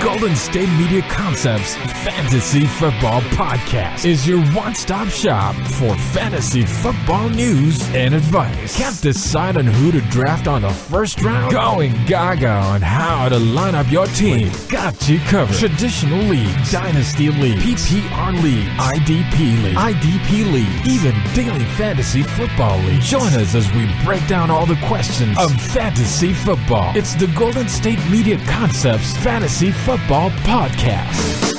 Golden State Media Concepts Fantasy Football Podcast is your one-stop shop for fantasy football news and advice. Can't decide on who to draft on the first round? Going gaga on how to line up your team. Got you covered. Traditional leagues, dynasty leagues, PPR leagues, IDP league, even daily fantasy football league. Join us as we break down all the questions of fantasy football. It's the Golden State Media Concepts Fantasy Football Podcast.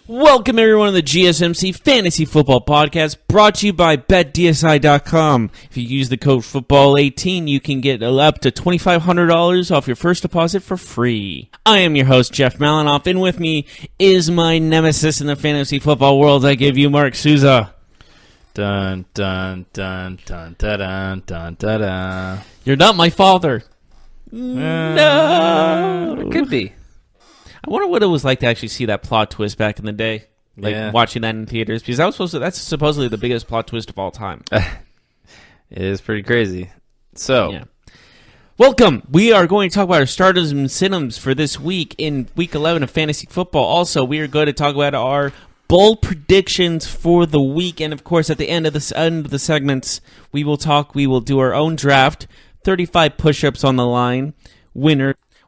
Welcome everyone to the GSMC Fantasy Football Podcast, brought to you by BetDSI.com. If you use the code FOOTBALL18, you can get up to $2,500 off your first deposit for free. I am your host, Jeff Malinoff, and with me is my nemesis in the fantasy football world. I give you Mark Souza. Dun, dun, dun, dun, dun, dun, dun, dun, dun. You're not my father. No. It could be. I wonder what it was like to actually see that plot twist back in the day, watching that in theaters, because that's supposedly the biggest plot twist of all time. It is pretty crazy. So, yeah. Welcome. We are going to talk about our starters and sit-ems for this week in Week 11 of Fantasy Football. Also, we are going to talk about our bold predictions for the week, and of course, at the end of the segments, we will do our own draft. 35 push-ups on the line.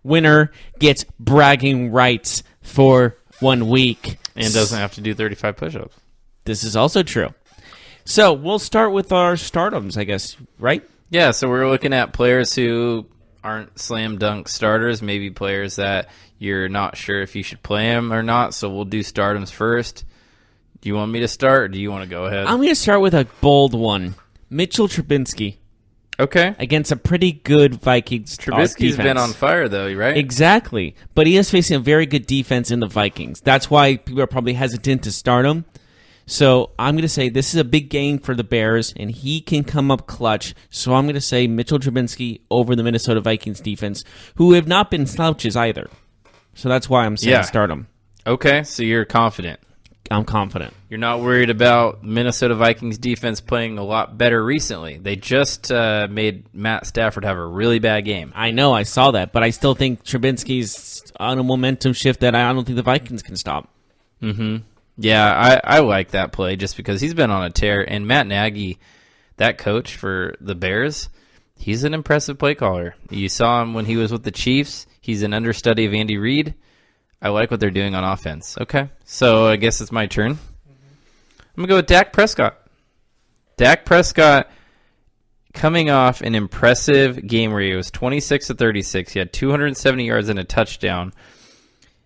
Winner gets bragging rights for 1 week. And doesn't have to do 35 push-ups. This is also true. So we'll start with our stardoms, I guess, right? Yeah, so we're looking at players who aren't slam dunk starters, maybe players that you're not sure if you should play them or not, so we'll do stardoms first. Do you want me to start, or do you want to go ahead? I'm going to start with a bold one. Mitchell Trubisky. Okay. Against a pretty good Vikings Trubisky's defense. been on fire, though, right? Exactly. But he is facing a very good defense in the Vikings. That's why people are probably hesitant to start him. So I'm going to say this is a big game for the Bears, and he can come up clutch. So I'm going to say Mitchell Trubisky over the Minnesota Vikings defense, who have not been slouches either. So that's why I'm saying start him. Okay, so you're confident. I'm confident. You're not worried about Minnesota Vikings defense playing a lot better recently. They just made Matt Stafford have a really bad game. I know, I saw that, but I still think Trubisky's on a momentum shift that I don't think the Vikings can stop. Mm-hmm. Yeah, I like that play just because he's been on a tear. And Matt Nagy, that coach for the Bears, he's an impressive play caller. You saw him when he was with the Chiefs. He's an understudy of Andy Reid. I like what they're doing on offense. Okay, so I guess it's my turn. I'm going to go with Dak Prescott. Dak Prescott coming off an impressive game where he was 26-36. He had 270 yards and a touchdown.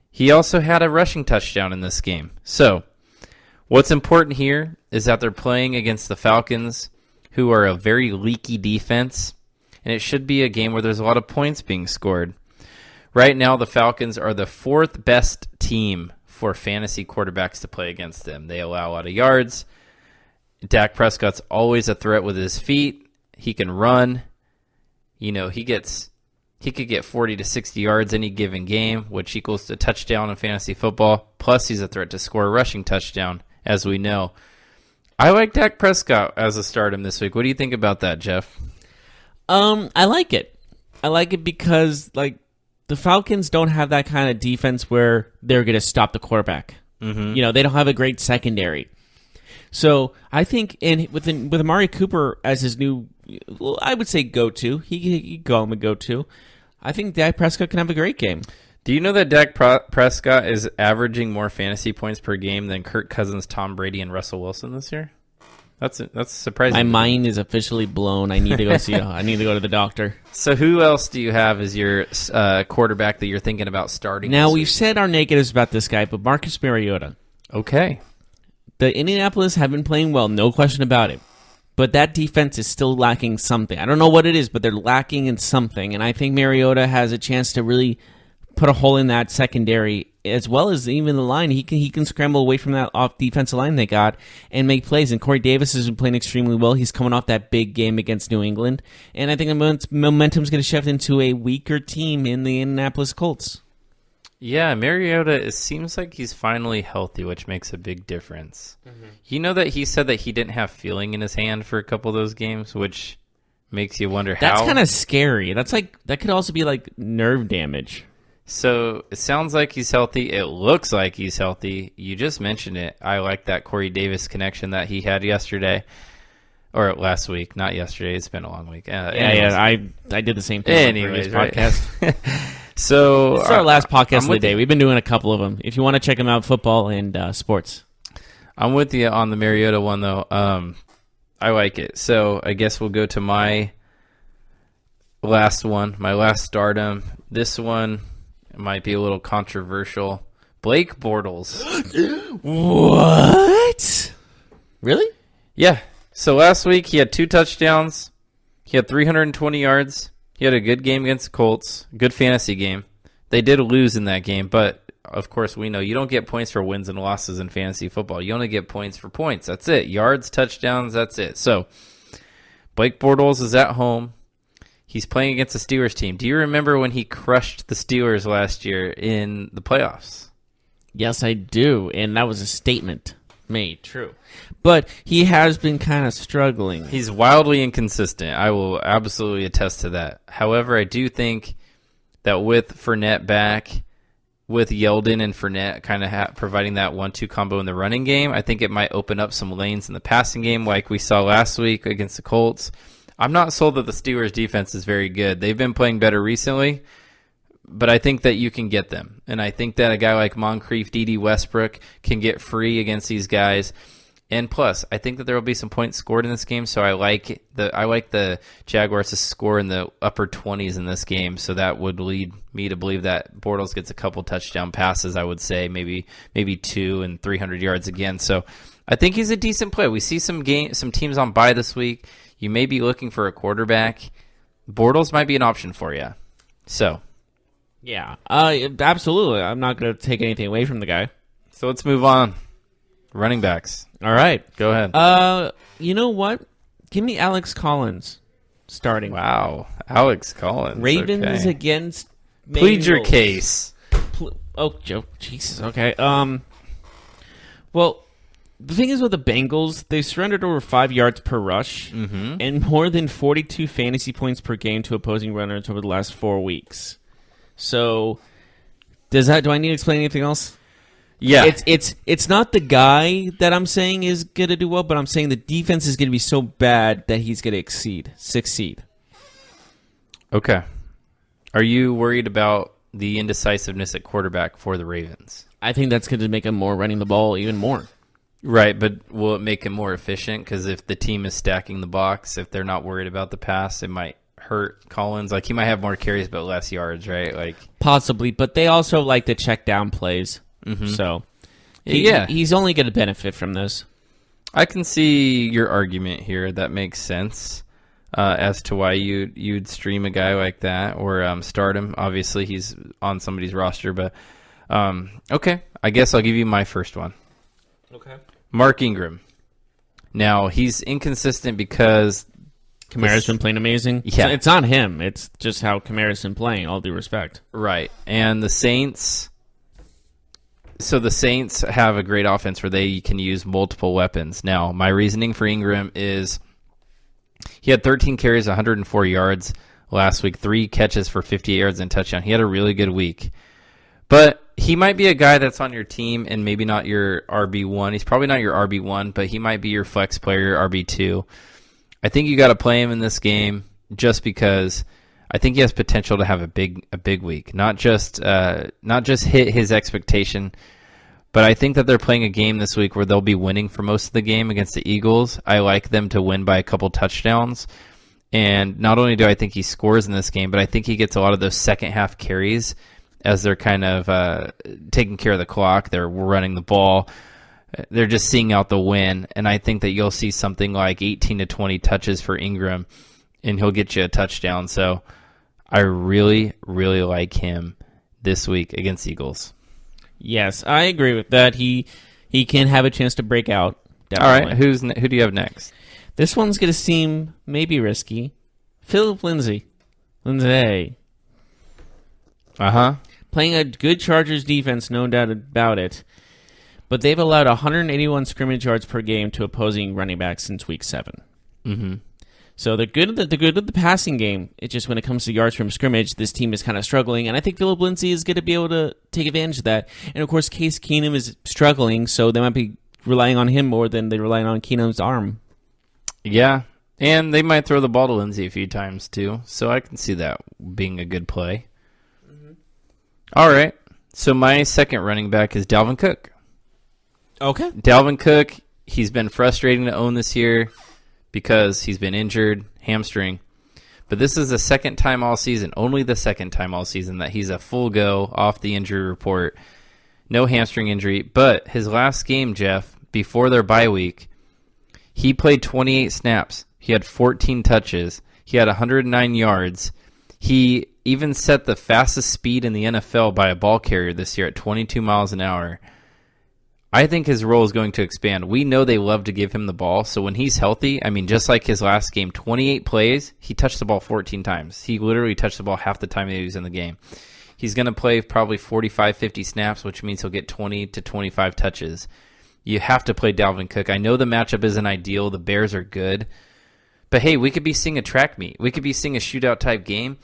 He also had a rushing touchdown in this game. So what's important here is that they're playing against the Falcons, who are a very leaky defense, and it should be a game where there's a lot of points being scored. Right now, the Falcons are the fourth best team for fantasy quarterbacks to play against them. They allow a lot of yards. Dak Prescott's always a threat with his feet. He can run. You know, he could get 40 to 60 yards any given game, which equals a touchdown in fantasy football. Plus, he's a threat to score a rushing touchdown, as we know. I like Dak Prescott as a stardom this week. What do you think about that, Jeff? I like it. I like it because, the Falcons don't have that kind of defense where they're going to stop the quarterback. Mm-hmm. You know, they don't have a great secondary. So I think, and with Amari Cooper as his new, I would say go-to, he go him a go-to. I think Dak Prescott can have a great game. Do you know that Dak Prescott is averaging more fantasy points per game than Kirk Cousins, Tom Brady, and Russell Wilson this year? That's surprising. My mind is officially blown. I need to go see. I need to go to the doctor. So who else do you have as your quarterback that you're thinking about starting? Now we've said our negatives about this guy, but Marcus Mariota. Okay. The Indianapolis have been playing well, no question about it. But that defense is still lacking something. I don't know what it is, but they're lacking in something. And I think Mariota has a chance to really put a hole in that secondary, as well as even the line. He can scramble away from that off defensive line they got and make plays. And Corey Davis has been playing extremely well. He's coming off that big game against New England. And I think the momentum's going to shift into a weaker team in the Indianapolis Colts. Yeah, Mariota, it seems like he's finally healthy, which makes a big difference. Mm-hmm. You know that he said that he didn't have feeling in his hand for a couple of those games, which makes you wonder how. That's kind of scary. That could also be like nerve damage. So it sounds like he's healthy. It looks like he's healthy. You just mentioned it. I like that Corey Davis connection that he had yesterday. Or last week, not yesterday. It's been a long week. I did the same thing. Anyways, on the previous podcast. So this is our last podcast of the day. We've been doing a couple of them. If you want to check them out, football and sports. I'm with you on the Mariota one, though. I like it. So I guess we'll go to my last one, my last stardom. This one might be a little controversial. Blake Bortles. What? Really? Yeah. So last week he had 2 touchdowns. He had 320 yards. He had a good game against the Colts. Good fantasy game. They did lose in that game, but of course we know you don't get points for wins and losses in fantasy football. You only get points for points. That's it. Yards, touchdowns, that's it. So Blake Bortles is at home. He's playing against the Steelers team. Do you remember when he crushed the Steelers last year in the playoffs? Yes, I do, and that was a statement made. True. But he has been kind of struggling. He's wildly inconsistent. I will absolutely attest to that. However, I do think that with Fournette back, with Yeldon and Fournette kind of providing that 1-2 combo in the running game, I think it might open up some lanes in the passing game like we saw last week against the Colts. I'm not sold that the Steelers' defense is very good. They've been playing better recently, but I think that you can get them. And I think that a guy like Moncrief, D.D. Westbrook can get free against these guys. And plus, I think that there will be some points scored in this game, so I like the Jaguars to score in the upper 20s in this game, so that would lead me to believe that Bortles gets a couple touchdown passes, I would say, maybe 2 and 300 yards again. So I think he's a decent play. We see some teams on bye this week. You may be looking for a quarterback. Bortles might be an option for you. So, yeah, absolutely. I'm not going to take anything away from the guy. So let's move on. Running backs. All right. Go ahead. You know what? Give me Alex Collins starting. Wow. Alex Collins. Ravens against Bengals. Plead your case. Joe. Jesus. Okay. Well, the thing is with the Bengals, they surrendered over 5 yards per rush and more than 42 fantasy points per game to opposing runners over the last 4 weeks. So, do I need to explain anything else? Yeah. It's not the guy that I'm saying is going to do well, but I'm saying the defense is going to be so bad that he's going to succeed. Okay. Are you worried about the indecisiveness at quarterback for the Ravens? I think that's going to make him more running the ball even more. Right, but will it make him more efficient? Because if the team is stacking the box, if they're not worried about the pass, it might hurt Collins. Like, he might have more carries but less yards, right? Like, possibly, but they also like to check down plays. So he's only going to benefit from this. I can see your argument here. That makes sense as to why you'd stream a guy like that or start him. Obviously, he's on somebody's roster, but okay. I guess I'll give you my first one. Okay. Mark Ingram. Now, he's inconsistent because Kamara's been playing amazing. Yeah. It's not him. It's just how Kamara's been playing, all due respect. Right. And the Saints... So the Saints have a great offense where they can use multiple weapons. Now, my reasoning for Ingram is he had 13 carries, 104 yards last week, 3 catches for 58 yards and touchdown. He had a really good week. But he might be a guy that's on your team and maybe not your RB1. He's probably not your RB1, but he might be your flex player, RB2. I think you got to play him in this game just because I think he has potential to have a big week. Not just hit his expectation, but I think that they're playing a game this week where they'll be winning for most of the game against the Eagles. I like them to win by a couple touchdowns. And not only do I think he scores in this game, but I think he gets a lot of those second half carries as they're kind of taking care of the clock. They're running the ball. They're just seeing out the win, and I think that you'll see something like 18 to 20 touches for Ingram, and he'll get you a touchdown. So I really, really like him this week against Eagles. Yes, I agree with that. He can have a chance to break out. Definitely. All right, who do you have next? This one's going to seem maybe risky. Philip Lindsay. Uh-huh. Playing a good Chargers defense, no doubt about it. But they've allowed 181 scrimmage yards per game to opposing running backs since week 7. Mm-hmm. So they're good at the passing game. It's just when it comes to yards from scrimmage, this team is kind of struggling. And I think Philip Lindsay is going to be able to take advantage of that. And, of course, Case Keenum is struggling, so they might be relying on him more than they're relying on Keenum's arm. Yeah, and they might throw the ball to Lindsay a few times, too. So I can see that being a good play. Mm-hmm. All right, so my second running back is Dalvin Cook. Okay. Dalvin Cook, he's been frustrating to own this year because he's been injured, hamstring. But this is the second time all season, only the second time all season, that he's a full go off the injury report. No hamstring injury. But his last game, Jeff, before their bye week, he played 28 snaps. He had 14 touches. He had 109 yards. He even set the fastest speed in the NFL by a ball carrier this year at 22 miles an hour. I think his role is going to expand. We know they love to give him the ball, so when he's healthy, I mean, just like his last game, 28 plays, he touched the ball 14 times. He literally touched the ball half the time he was in the game. He's going to play probably 45, 50 snaps, which means he'll get 20 to 25 touches. You have to play Dalvin Cook. I know the matchup isn't ideal. The Bears are good. But, hey, we could be seeing a track meet. We could be seeing a shootout-type game.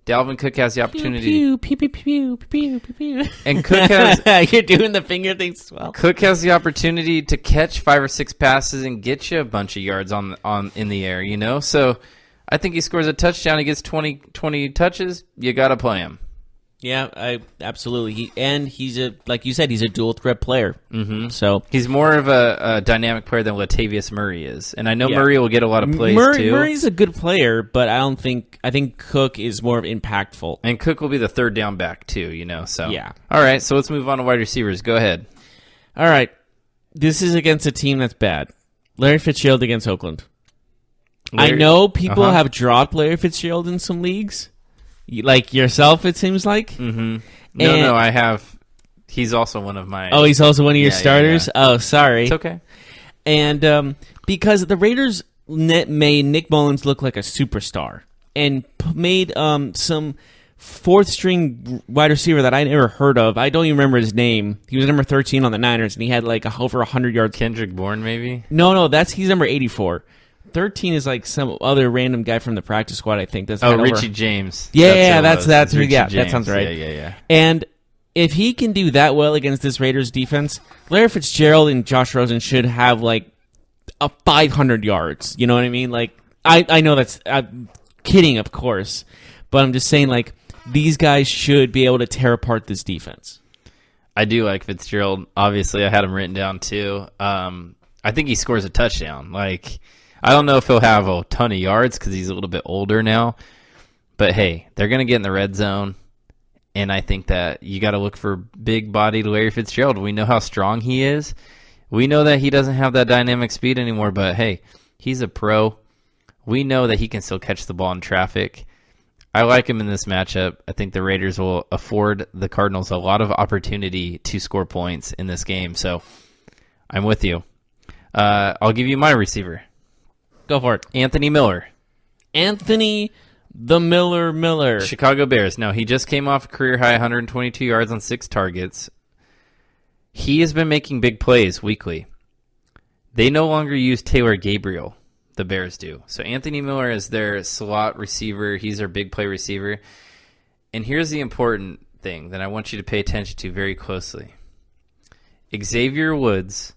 Dalvin Cook has the opportunity. Pew, pew, pew, pew, pew, pew, pew. And Cook has... You're doing the finger things as well. Cook has the opportunity to catch 5 or 6 passes and get you a bunch of yards on in the air, you know? So I think he scores a touchdown. He gets 20 touches. You got to play him. Yeah, absolutely. He's like you said, he's a dual threat player. Mm-hmm. So he's more of a dynamic player than Latavius Murray is, and I know Murray will get a lot of plays too. Murray's a good player, but I think Cook is more impactful. And Cook will be the third down back too, you know. So yeah. All right, so let's move on to wide receivers. Go ahead. All right, this is against a team that's bad. Larry Fitzgerald against Oakland. I know people have dropped Larry Fitzgerald in some leagues. Like yourself, it seems like. Mm-hmm. No, I have. He's also one of my. Oh, he's also one of your starters. Yeah. Oh, sorry. It's okay. And because the Raiders made Nick Mullins look like a superstar and made some fourth string wide receiver that I never heard of. I don't even remember his name. He was number 13 on the Niners, and he had like over 100 yards. Kendrick Bourne, maybe. No, he's number 84. 13 is like some other random guy from the practice squad, I think. That's Richie James. That sounds right. Yeah. And if he can do that well against this Raiders defense, Larry Fitzgerald and Josh Rosen should have like a 500 yards. You know what I mean? Like I know that's I'm kidding, of course, but I'm just saying like these guys should be able to tear apart this defense. I do like Fitzgerald. Obviously, I had him written down too. I think he scores a touchdown. Like. I don't know if he'll have a ton of yards because he's a little bit older now. But, hey, they're going to get in the red zone. And I think that you got to look for big-bodied Larry Fitzgerald. We know how strong he is. We know that he doesn't have that dynamic speed anymore. But, hey, he's a pro. We know that he can still catch the ball in traffic. I like him in this matchup. I think the Raiders will afford the Cardinals a lot of opportunity to score points in this game. So, I'm with you. I'll give you my receiver. Go for it. Anthony Miller. Anthony the Miller. Chicago Bears. Now, he just came off a career-high 122 yards on 6 targets. He has been making big plays weekly. They no longer use Taylor Gabriel, the Bears do. So Anthony Miller is their slot receiver. He's their big play receiver. And here's the important thing that I want you to pay attention to very closely. Xavier Woods,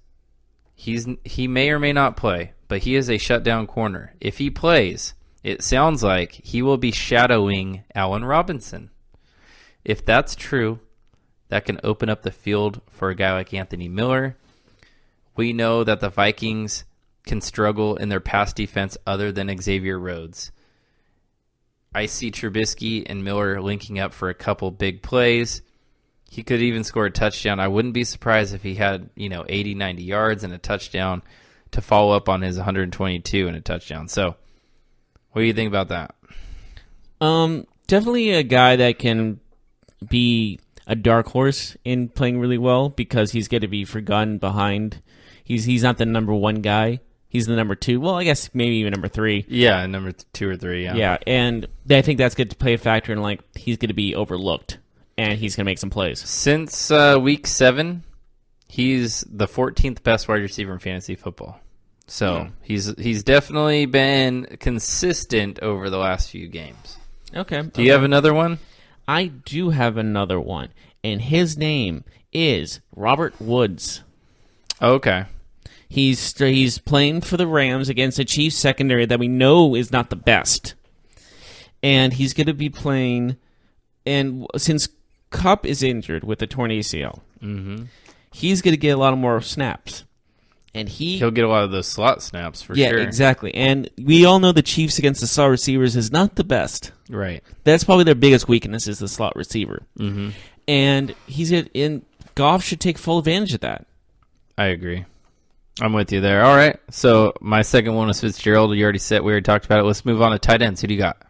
he may or may not play, but he is a shutdown corner. If he plays, it sounds like he will be shadowing Allen Robinson. If that's true, that can open up the field for a guy like Anthony Miller. We know that the Vikings can struggle in their pass defense other than Xavier Rhodes. I see Trubisky and Miller linking up for a couple big plays. He could even score a touchdown. I wouldn't be surprised if he had, 80, 90 yards and a touchdown to follow up on his 122 and a touchdown. So, what do you think about that? Definitely a guy that can be a dark horse in playing really well because he's going to be forgotten behind. He's not the number one guy. He's the number two. Well, I guess maybe even number three. Yeah, number 2 or 3, yeah. Yeah, and I think that's going to play a factor in, like, he's going to be overlooked, and he's going to make some plays. Since week 7, he's the 14th best wide receiver in fantasy football. So he's definitely been consistent over the last few games. Okay. Do you have another one? I do have another one, and his name is Robert Woods. Okay. He's playing for the Rams against a Chiefs secondary that we know is not the best. And he's going to be playing, and since Kupp is injured with a torn ACL, he's going to get a lot more snaps. And he'll get a lot of those slot snaps for sure. Yeah, exactly. And we all know the Chiefs against the slot receivers is not the best. Right. That's probably their biggest weakness is the slot receiver. Mm-hmm. And Goff should take full advantage of that. I agree. I'm with you there. All right. So my second one was Fitzgerald. We already talked about it. Let's move on to tight ends. Who do you got?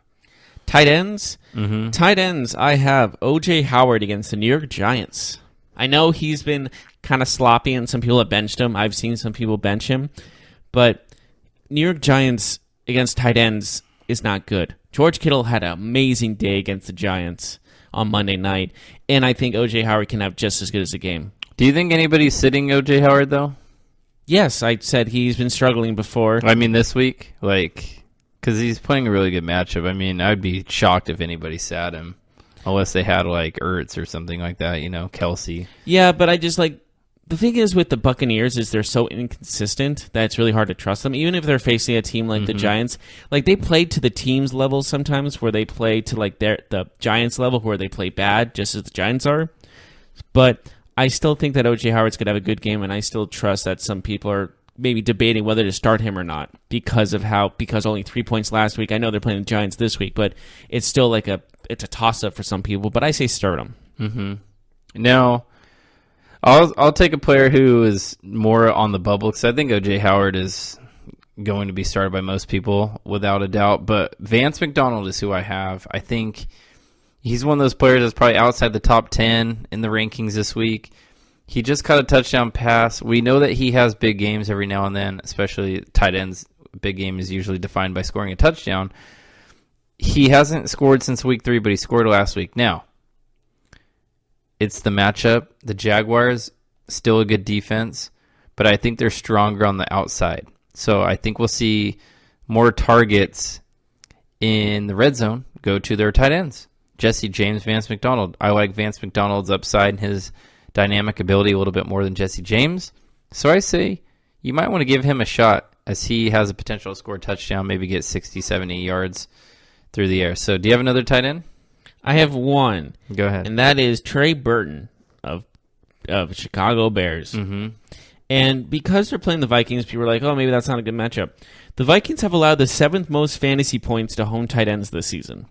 Tight ends? Mm-hmm. Tight ends, I have O.J. Howard against the New York Giants. I know he's been kind of sloppy and some people have benched him. I've seen some people bench him. But New York Giants against tight ends is not good. George Kittle had an amazing day against the Giants on Monday night. And I think O.J. Howard can have just as good as a game. Do you think anybody's sitting O.J. Howard, though? Yes, I said he's been struggling before. I mean, this week, because he's playing a really good matchup. I mean, I'd be shocked if anybody sat him, unless they had Ertz or something like that. Kelsey. Yeah, but I just the thing is with the Buccaneers is they're so inconsistent that it's really hard to trust them. Even if they're facing a team like the Giants, they play to the team's level sometimes, where they play to the Giants level, where they play bad, just as the Giants are. But I still think that O.J. Howard's going to have a good game, and I still trust that some people are maybe debating whether to start him or not because only 3 points last week. I know they're playing the Giants this week, but it's still it's a toss-up for some people, but I say start him. Mm-hmm. Now, I'll take a player who is more on the bubble because I think O.J. Howard is going to be started by most people without a doubt, but Vance McDonald is who I have. I think he's one of those players that's probably outside the top 10 in the rankings this week. He just caught a touchdown pass. We know that he has big games every now and then, especially tight ends. Big game is usually defined by scoring a touchdown. He hasn't scored since week 3, but he scored last week. Now, it's the matchup. The Jaguars, still a good defense, but I think they're stronger on the outside. So I think we'll see more targets in the red zone go to their tight ends. Jesse James, Vance McDonald. I like Vance McDonald's upside and his dynamic ability a little bit more than Jesse James. So I say you might want to give him a shot as he has a potential to score a touchdown, maybe get 60, 70 yards through the air. So do you have another tight end? I have one. Go ahead. And that is Trey Burton of Chicago Bears. Mm-hmm. And because they're playing the Vikings, people are like, oh, maybe that's not a good matchup. The Vikings have allowed the 7th most fantasy points to home tight ends this season.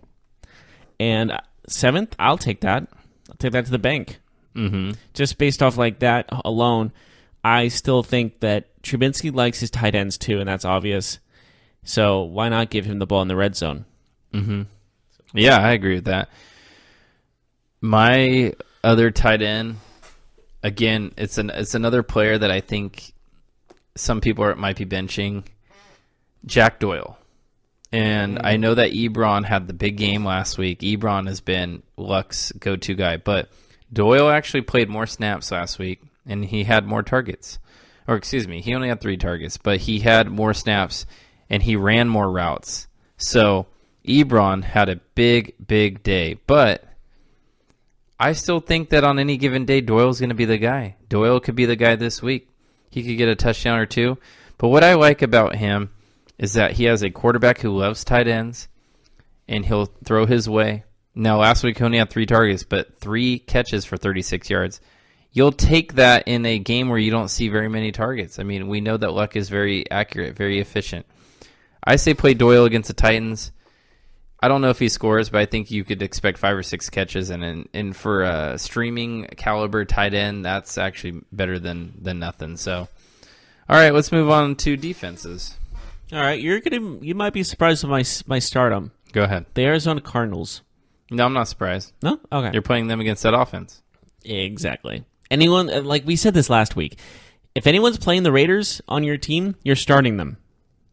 And 7th, I'll take that. I'll take that to the bank. Mm-hmm. Just based off that alone, I still think that Trubinsky likes his tight ends too, and that's obvious. So why not give him the ball in the red zone? Mm-hmm. Yeah, I agree with that. My other tight end, again, it's another player that I think some people might be benching, Jack Doyle. And I know that Ebron had the big game last week. Ebron has been Luck's go-to guy, but Doyle actually played more snaps last week, and he had more targets. Or excuse me, he only had 3 targets, but he had more snaps, and he ran more routes. So Ebron had a big, big day. But I still think that on any given day, Doyle's going to be the guy. Doyle could be the guy this week. He could get a touchdown or 2. But what I like about him is that he has a quarterback who loves tight ends, and he'll throw his way. Now, last week he only had 3 targets, but 3 catches for 36 yards. You'll take that in a game where you don't see very many targets. I mean, we know that Luck is very accurate, very efficient. I say play Doyle against the Titans. I don't know if he scores, but I think you could expect 5 or 6 catches, and for a streaming caliber tight end, that's actually better than nothing. So, all right, let's move on to defenses. All right, you might be surprised with my stardom. Go ahead. The Arizona Cardinals. No, I'm not surprised. No? Okay. You're playing them against that offense. Exactly. Anyone, like we said this last week, if anyone's playing the Raiders on your team, you're starting them.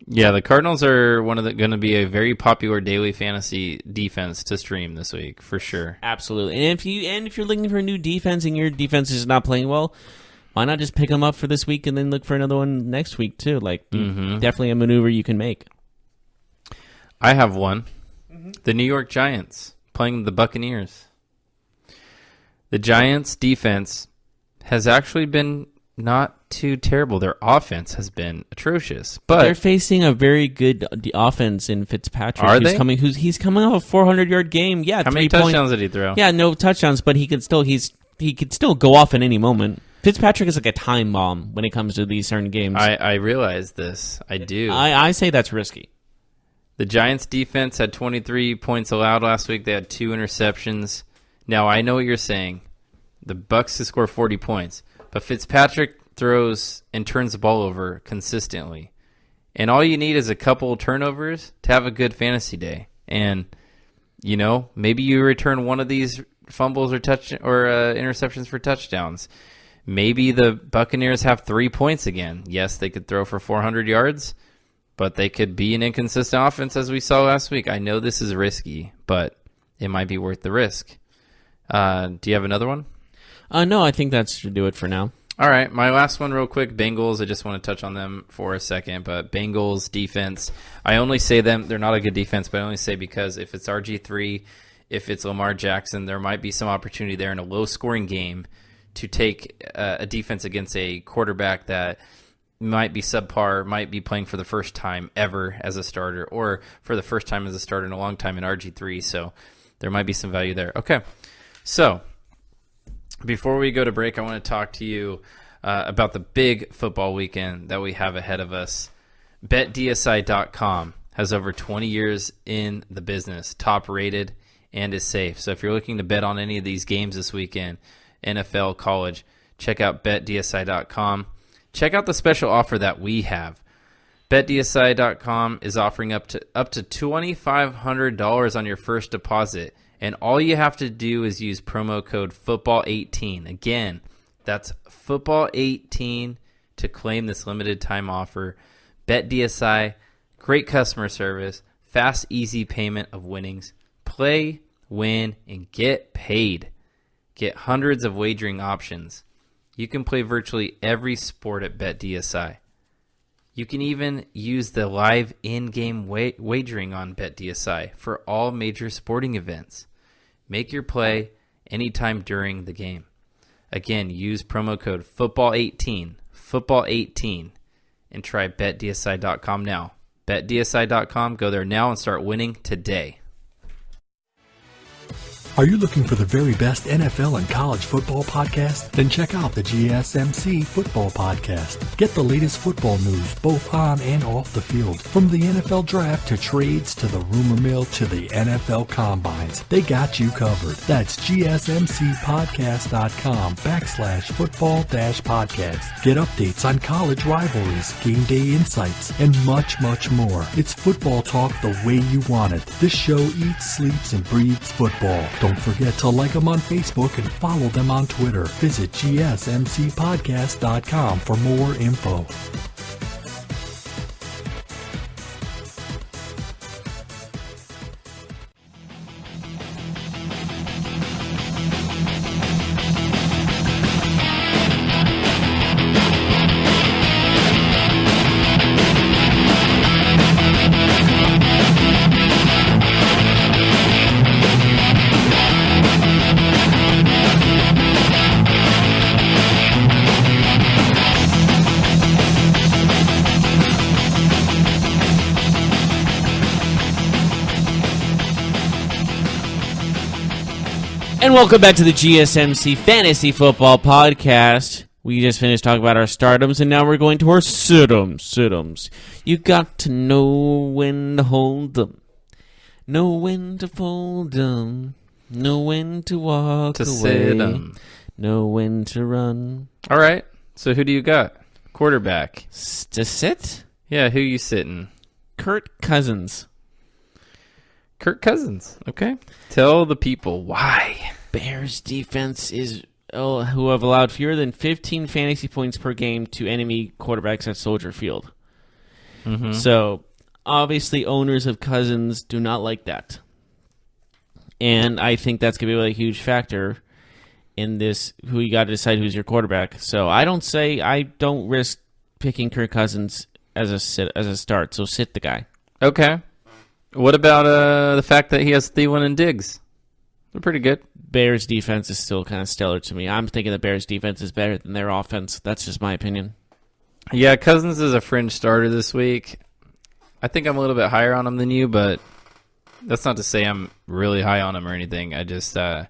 Yeah, the Cardinals are going to be a very popular daily fantasy defense to stream this week for sure. Absolutely. And if you're looking for a new defense and your defense is not playing well, why not just pick them up for this week and then look for another one next week too? Like definitely a maneuver you can make. I have one. The New York Giants playing the Buccaneers. The Giants defense has actually been not too terrible. Their offense has been atrocious, but they're facing a very good offense in Fitzpatrick. Are they? He's coming off a 400-yard game. Yeah, how many touchdowns did he throw? Yeah, no touchdowns, but he could still go off at any moment. Fitzpatrick is like a time bomb when it comes to these certain games. I realize this. I do. I say that's risky. The Giants defense had 23 points allowed last week. They had 2 interceptions. Now I know what you're saying. The Bucs to score 40 points. But Fitzpatrick throws and turns the ball over consistently. And all you need is a couple turnovers to have a good fantasy day. And, maybe you return one of these fumbles or interceptions for touchdowns. Maybe the Buccaneers have 3 points again. Yes, they could throw for 400 yards, but they could be an inconsistent offense as we saw last week. I know this is risky, but it might be worth the risk. Do you have another one? No, I think that should do it for now. All right, my last one real quick, Bengals. I just want to touch on them for a second, but Bengals defense, I only say them, they're not a good defense, but I only say because if it's RG3, if it's Lamar Jackson, there might be some opportunity there in a low-scoring game to take a defense against a quarterback that might be subpar, might be playing for the first time ever as a starter, or for the first time as a starter in a long time in RG3, so there might be some value there. Okay, so before we go to break, I want to talk to you about the big football weekend that we have ahead of us. BetDSI.com has over 20 years in the business, top rated, and is safe. So if you're looking to bet on any of these games this weekend, NFL, college, check out BetDSI.com. Check out the special offer that we have. BetDSI.com is offering up to $2,500 on your first deposit. And all you have to do is use promo code FOOTBALL18. Again, that's FOOTBALL18 to claim this limited time offer. BetDSI, great customer service, fast, easy payment of winnings. Play, win, and get paid. Get hundreds of wagering options. You can play virtually every sport at BetDSI. You can even use the live in-game wagering on BetDSI for all major sporting events. Make your play anytime during the game. Again, use promo code FOOTBALL18, and try BetDSI.com now. BetDSI.com, go there now and start winning today. Are you looking for the very best NFL and college football podcast? Then check out the GSMC Football Podcast. Get the latest football news both on and off the field. From the NFL Draft to trades to the rumor mill to the NFL Combines, they got you covered. That's GSMCpodcast.com/football-podcast. Get updates on college rivalries, game day insights, and much, much more. It's football talk the way you want it. This show eats, sleeps, and breathes football. Don't forget to like them on Facebook and follow them on Twitter. Visit GSMCpodcast.com for more info. And welcome back to the GSMC Fantasy Football Podcast. We just finished talking about our stardoms, and now we're going to our situms. You got to know when to hold them. Know when to fold 'em. Know when to walk To away. sit 'em. Know when to run. All right. So who do you got? Quarterback. To sit? Yeah, who you sitting? Kirk Cousins. Kirk Cousins. Okay. Tell the people why. Bears defense is who have allowed fewer than 15 fantasy points per game to enemy quarterbacks at Soldier Field. Mm-hmm. So, obviously, owners of Cousins do not like that. And I think that's going to be a huge factor in this, who you got to decide who's your quarterback. So, I don't risk picking Kirk Cousins as a start. So, sit the guy. Okay. What about the fact that he has Thielen and Diggs? They're pretty good. Bears defense is still kind of stellar to me. I'm thinking the Bears defense is better than their offense. That's just my opinion. Yeah, Cousins is a fringe starter this week. I think I'm a little bit higher on him than you, but that's not to say I'm really high on him or anything. I just, I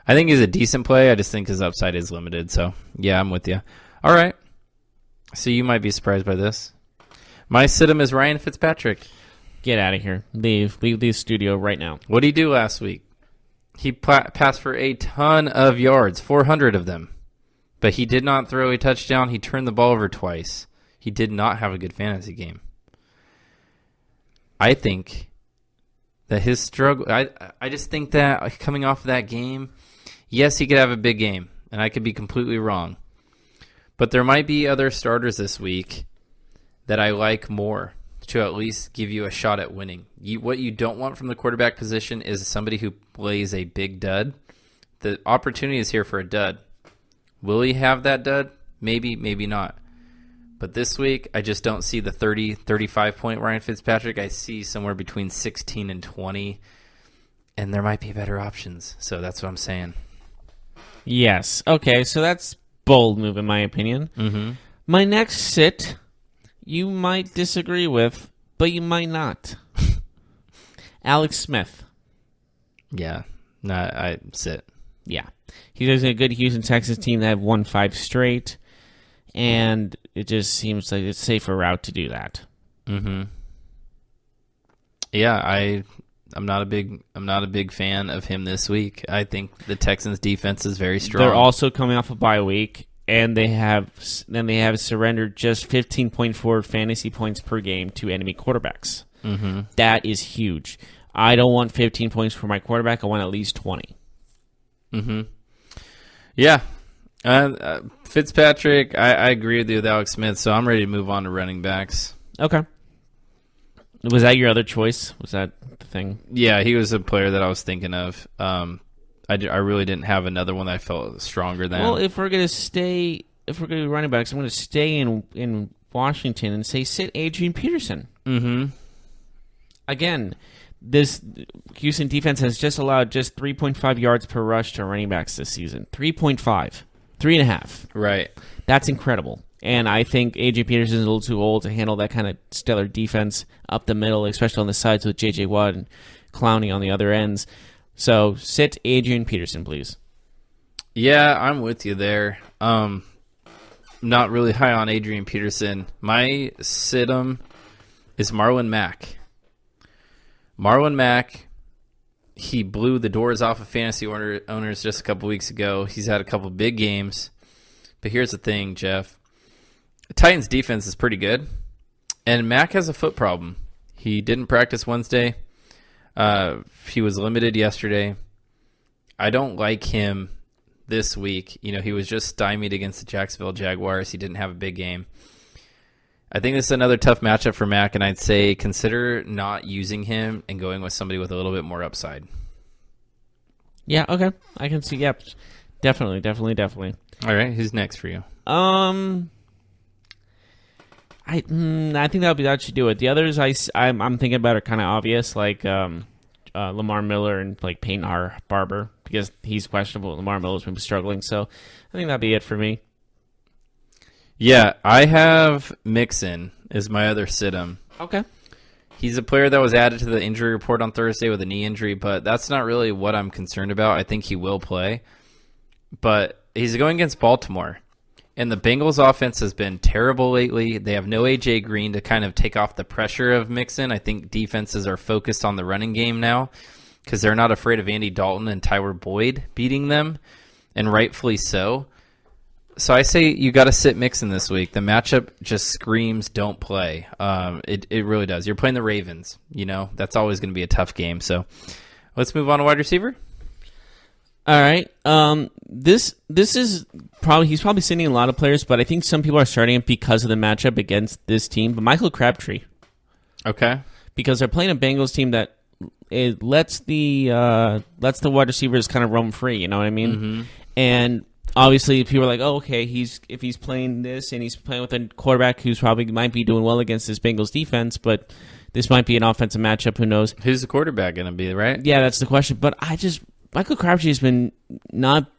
think he's a decent play. I just think his upside is limited. So, yeah, I'm with you. All right. So you might be surprised by this. My sit-em is Ryan Fitzpatrick. Get out of here. Leave the studio right now. What did he do last week? He passed for a ton of yards, 400 of them. But he did not throw a touchdown. He turned the ball over twice. He did not have a good fantasy game. I think that his struggle... I just think that coming off of that game, yes, he could have a big game, and I could be completely wrong. But there might be other starters this week that I like more to at least give you a shot at winning. What you don't want from the quarterback position is somebody who plays a big dud. The opportunity is here for a dud. Will he have that dud? Maybe, maybe not. But this week, I just don't see the 30, 35-point Ryan Fitzpatrick. I see somewhere between 16 and 20, and there might be better options. So that's what I'm saying. Yes. Okay, so that's bold move in my opinion. Mm-hmm. My next sit, you might disagree with, but you might not. Alex Smith. Yeah. No, I sit. Yeah. He's a good Houston Texans team that have won 5 straight, and it just seems like it's a safer route to do that. Mm-hmm. Yeah, I'm not a big fan of him this week. I think the Texans defense is very strong. They're also coming off a bye week, and they have surrendered just 15.4 fantasy points per game to enemy quarterbacks. Mm-hmm. That is huge. I don't want 15 points for my quarterback. I want at least 20. Mm-hmm. Yeah. Fitzpatrick, I agree with you with Alex Smith, so I'm ready to move on to running backs. Okay. Was that your other choice? Was that the thing? Yeah, he was a player that I was thinking of. I really didn't have another one that I felt stronger than. Well, if we're going to do running backs, I'm going to stay in Washington and say sit Adrian Peterson. Mm-hmm. Again, this Houston defense has just allowed just 3.5 yards per rush to running backs this season. 3.5. 3.5. Right. That's incredible. And I think A.J. Peterson is a little too old to handle that kind of stellar defense up the middle, especially on the sides with J.J. Watt and Clowney on the other ends. So sit Adrian Peterson, please. Yeah, I'm with you there. Not really high on Adrian Peterson. My sit-em is Marlon Mack. Marlon Mack, he blew the doors off of fantasy owners just a couple weeks ago. He's had a couple big games. But here's the thing, Jeff. The Titans' defense is pretty good, and Mack has a foot problem. He didn't practice Wednesday. He was limited yesterday. I don't like him this week. He was just stymied against the Jacksonville Jaguars. He didn't have a big game. I think this is another tough matchup for Mack, and I'd say consider not using him and going with somebody with a little bit more upside. Yeah, okay. I can see, yep. Definitely. All right, who's next for you? I think that should do it. The others I'm thinking about are kind of obvious, like Lamar Miller and like Peyton Barber, because he's questionable. Lamar Miller's been struggling, so I think that'd be it for me. Yeah, I have Mixon as my other sit-em. Okay. He's a player that was added to the injury report on Thursday with a knee injury, but that's not really what I'm concerned about. I think he will play. But he's going against Baltimore. And the Bengals offense has been terrible lately. They have no A.J. Green to kind of take off the pressure of Mixon. I think defenses are focused on the running game now because they're not afraid of Andy Dalton and Tyler Boyd beating them, and rightfully so. So I say you got to sit Mixon this week. The matchup just screams don't play. It really does. You're playing the Ravens. That's always going to be a tough game. So let's move on to wide receiver. All right. This is he's probably sitting a lot of players, but I think some people are starting him because of the matchup against this team. But Michael Crabtree. Okay. Because they're playing a Bengals team that it lets the wide receivers kind of roam free. You know what I mean? Mm-hmm. And obviously, people are like, "Oh, okay, if he's playing this and he's playing with a quarterback who's probably might be doing well against this Bengals defense, but this might be an offensive matchup. Who knows? Who's the quarterback going to be? Right? Yeah, that's the question. But Michael Crabtree has been not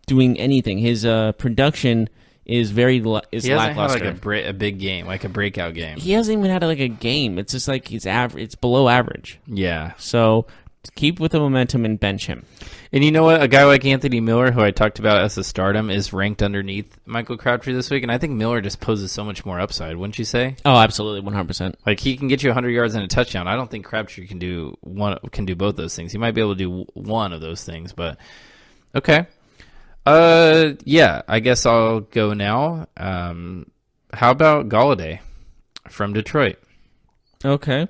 doing anything. His production is lackluster. Had like a big game, like a breakout game. He hasn't even had like a game. It's just like he's average. It's below average. Yeah. So keep with the momentum and bench him. And you know what? A guy like Anthony Miller, who I talked about as a stardom, is ranked underneath Michael Crabtree this week, and I think Miller just poses so much more upside, wouldn't you say? Oh, absolutely, 100%. Like, he can get you 100 yards and a touchdown. I don't think Crabtree can do both those things. He might be able to do one of those things, but okay. Yeah, I guess I'll go now. How about Golladay from Detroit? Okay.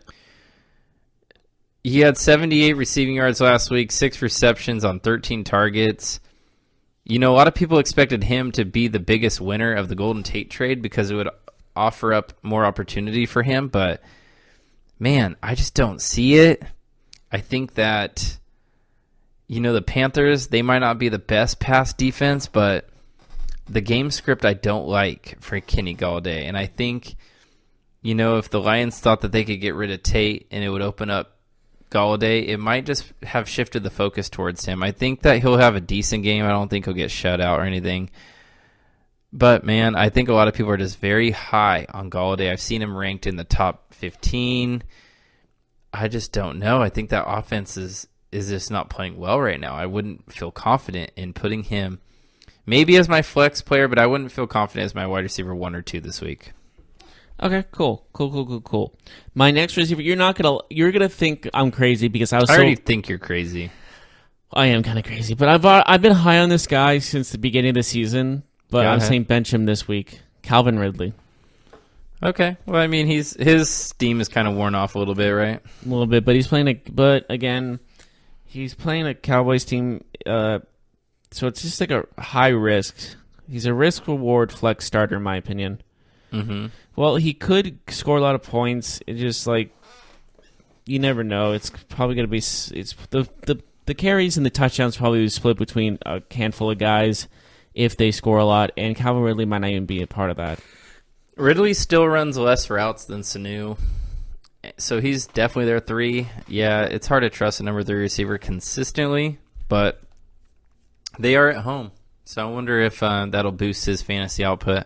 He had 78 receiving yards last week, 6 receptions on 13 targets. A lot of people expected him to be the biggest winner of the Golden Tate trade because it would offer up more opportunity for him. But, man, I just don't see it. I think that, the Panthers, they might not be the best pass defense, but the game script I don't like for Kenny Golladay. And I think, if the Lions thought that they could get rid of Tate and it would open up Golladay, it might just have shifted the focus towards him. I think that he'll have a decent game. I don't think he'll get shut out or anything. But, man, I think a lot of people are just very high on Golladay. I've seen him ranked in the top 15. I just don't know. I think that offense is just not playing well right now. I wouldn't feel confident in putting him maybe as my flex player, but I wouldn't feel confident as my wide receiver 1 or 2 this week. Okay, cool. My next receiver, you're gonna think I'm crazy because I already think you're crazy. I am kind of crazy, but I've been high on this guy since the beginning of the season. But I'm saying bench him this week. Calvin Ridley. Okay, well, I mean, his steam is kind of worn off a little bit, right? A little bit, but he's playing a Cowboys team. So it's just like a high risk. He's a risk reward flex starter, in my opinion. Mm-hmm. Well, he could score a lot of points. It's just like you never know. It's probably going to be the carries and the touchdowns probably split between a handful of guys if they score a lot, and Calvin Ridley might not even be a part of that. Ridley still runs less routes than Sanu, so he's definitely their 3. Yeah, it's hard to trust a number 3 receiver consistently, but they are at home, so I wonder if that'll boost his fantasy output.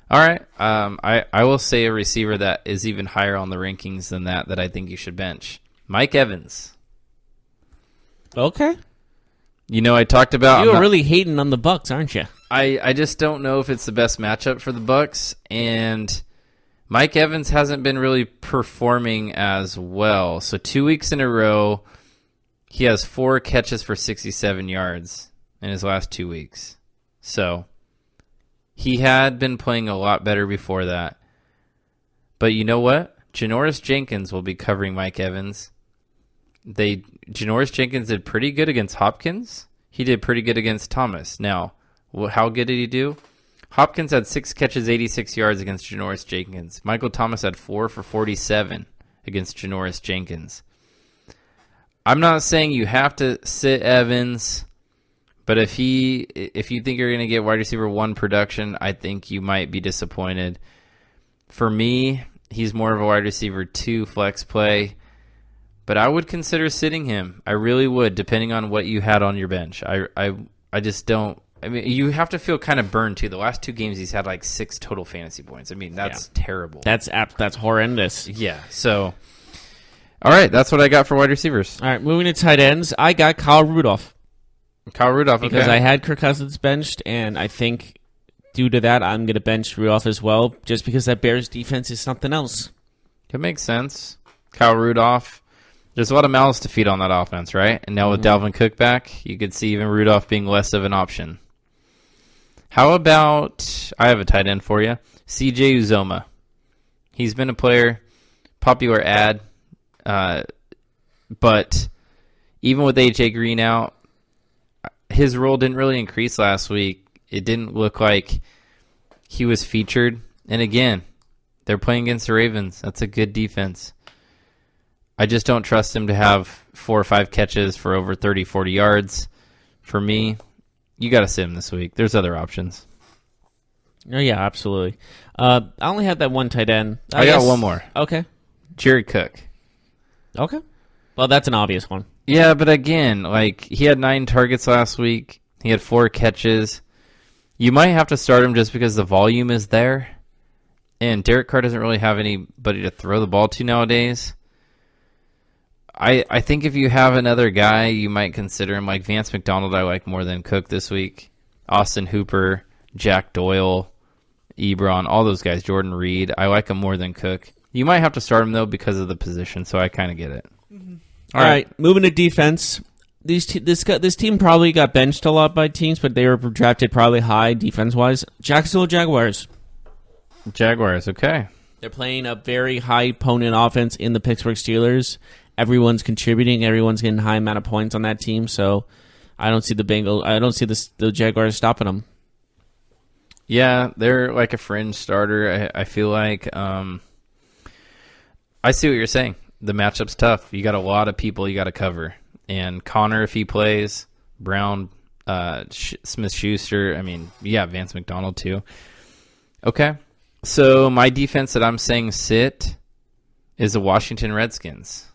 All right, I will say a receiver that is even higher on the rankings than that I think you should bench. Mike Evans. Okay. I talked about... You were really hating on the Bucs, aren't you? I just don't know if it's the best matchup for the Bucs, and Mike Evans hasn't been really performing as well. So 2 weeks in a row, he has 4 catches for 67 yards in his last 2 weeks. So... he had been playing a lot better before that. But you know what? Janoris Jenkins will be covering Mike Evans. Janoris Jenkins did pretty good against Hopkins. He did pretty good against Thomas. Now, how good did he do? Hopkins had 6 catches, 86 yards against Janoris Jenkins. Michael Thomas had 4 for 47 against Janoris Jenkins. I'm not saying you have to sit Evans... but if you think you're going to get wide receiver 1 production, I think you might be disappointed. For me, he's more of a wide receiver 2 flex play, but I would consider sitting him. I really would, depending on what you had on your bench. I just don't. I mean, you have to feel kind of burned too. The last 2 games, he's had like 6 total fantasy points. I mean, that's terrible. That's horrendous. Yeah. So, all right, that's what I got for wide receivers. All right, moving to tight ends, I got Kyle Rudolph. Kyle Rudolph, because I had Kirk Cousins benched, and I think due to that, I'm going to bench Rudolph as well, just because that Bears defense is something else. It makes sense. Kyle Rudolph. There's a lot of mouths to feed on that offense, right? And now with Dalvin Cook back, you could see even Rudolph being less of an option. How about, I have a tight end for you, CJ Uzoma. He's been a player, popular ad, but even with AJ Green out, his role didn't really increase last week. It didn't look like he was featured. And again, they're playing against the Ravens. That's a good defense. I just don't trust him to have 4 or 5 catches for over 30, 40 yards. For me, you got to sit him this week. There's other options. Oh, yeah, absolutely. I only had that one tight end. I got one more. Okay. Jared Cook. Okay. Well, that's an obvious one. Yeah, but again, like he had 9 targets last week. He had 4 catches. You might have to start him just because the volume is there. And Derek Carr doesn't really have anybody to throw the ball to nowadays. I think if you have another guy, you might consider him. Like Vance McDonald, I like more than Cook this week. Austin Hooper, Jack Doyle, Ebron, all those guys, Jordan Reed. I like him more than Cook. You might have to start him, though, because of the position, so I kind of get it. Mm-hmm. All right, moving to defense. This team probably got benched a lot by teams, but they were drafted probably high defense-wise. Jacksonville Jaguars. Jaguars, okay. They're playing a very high opponent offense in the Pittsburgh Steelers. Everyone's contributing. Everyone's getting a high amount of points on that team, so I don't see the Jaguars stopping them. Yeah, they're like a fringe starter. I feel like I see what you're saying. The matchup's tough. You got a lot of people you got to cover. And Connor, if he plays, Brown, Smith-Schuster, Vance McDonald too. Okay, so my defense that I'm saying sit is the Washington Redskins.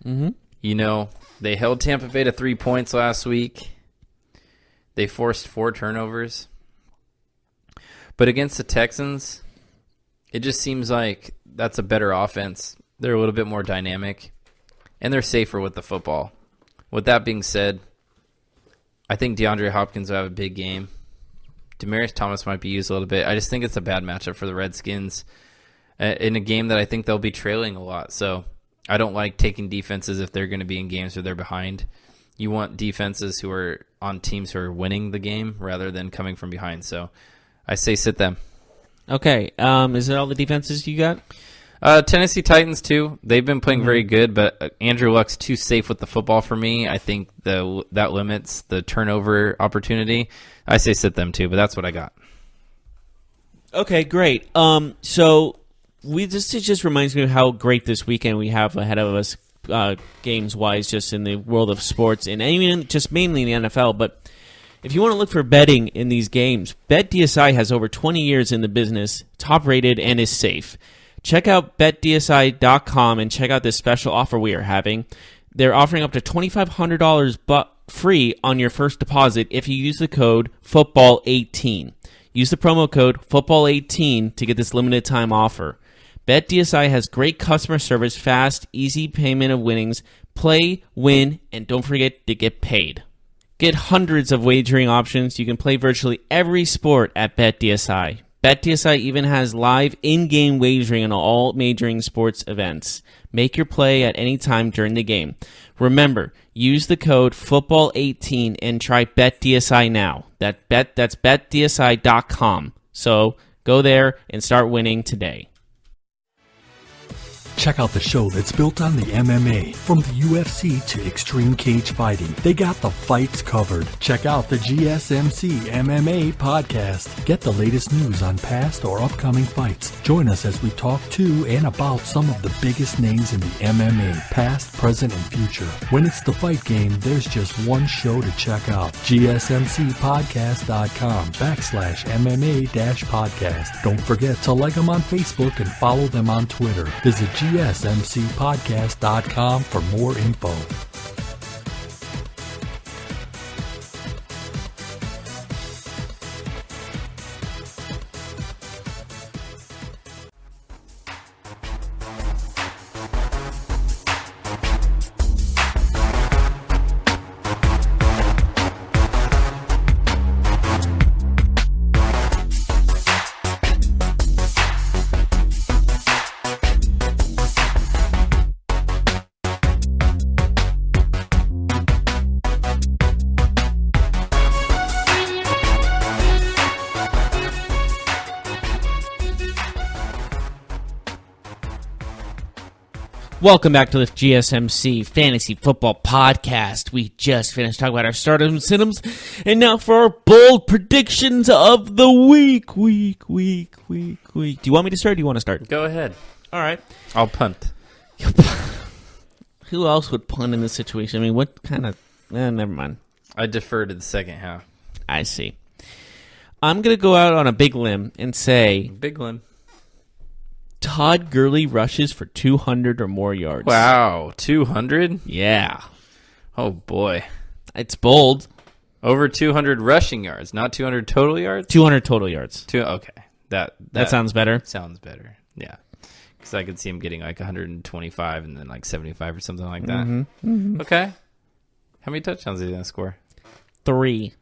Mm-hmm. You know, they held Tampa Bay to 3 points last week. They forced 4 turnovers. But against the Texans, it just seems like that's a better offense. They're a little bit more dynamic, and they're safer with the football. With that being said, I think DeAndre Hopkins will have a big game. Demaryius Thomas might be used a little bit. I just think it's a bad matchup for the Redskins in a game that I think they'll be trailing a lot. So I don't like taking defenses if they're going to be in games where they're behind. You want defenses who are on teams who are winning the game rather than coming from behind. So I say sit them. Okay. Is that all the defenses you got? Tennessee Titans, too. They've been playing very good, but Andrew Luck's too safe with the football for me. I think that limits the turnover opportunity. I say sit them, too, but that's what I got. Okay, great. So this just reminds me of how great this weekend we have ahead of us, games-wise, just in the world of sports, and even just mainly in the NFL. But if you want to look for betting in these games, BetDSI has over 20 years in the business, top-rated, and is safe. Check out betdsi.com and check out this special offer we are having. They're offering up to $2,500 free on your first deposit if you use the code football18. Use the promo code football18 to get this limited time offer. BetDSI has great customer service, fast, easy payment of winnings. Play, win, and don't forget to get paid. Get hundreds of wagering options. You can play virtually every sport at BetDSI. BetDSI even has live in-game wagering on all major sports events. Make your play at any time during the game. Remember, use the code football18 and try BetDSI now. That's betdsi.com. So go there and start winning today. Check out the show that's built on the MMA. From the UFC to extreme cage fighting, they got the fights covered. Check out the GSMC MMA podcast. Get the latest news on past or upcoming fights. Join us as we talk to and about some of the biggest names in the MMA, past, present, and future. When it's the fight game, there's just one show to check out. GSMCpodcast.com/MMA-podcast. Don't forget to like them on Facebook and follow them on Twitter. Visit GSMCpodcast.com for more info. Welcome back to the GSMC Fantasy Football Podcast. We just finished talking about our starters and sit-ems, and now for our bold predictions of the week. Week. Do you want me to start or do you want to start? Go ahead. All right. I'll punt. Who else would punt in this situation? I mean, what kind of... never mind. I defer to the second half. I see. I'm going to go out on a big limb and say Big one. Todd Gurley rushes for 200 or more yards. Wow, 200? Yeah. Oh, boy. It's bold. Over 200 rushing yards, not 200 total yards? 200 total yards. Okay. That sounds better. Sounds better, yeah. Because I could see him getting like 125 and then like 75 or something like that. Mm-hmm. Okay. How many touchdowns is he going to score? 3.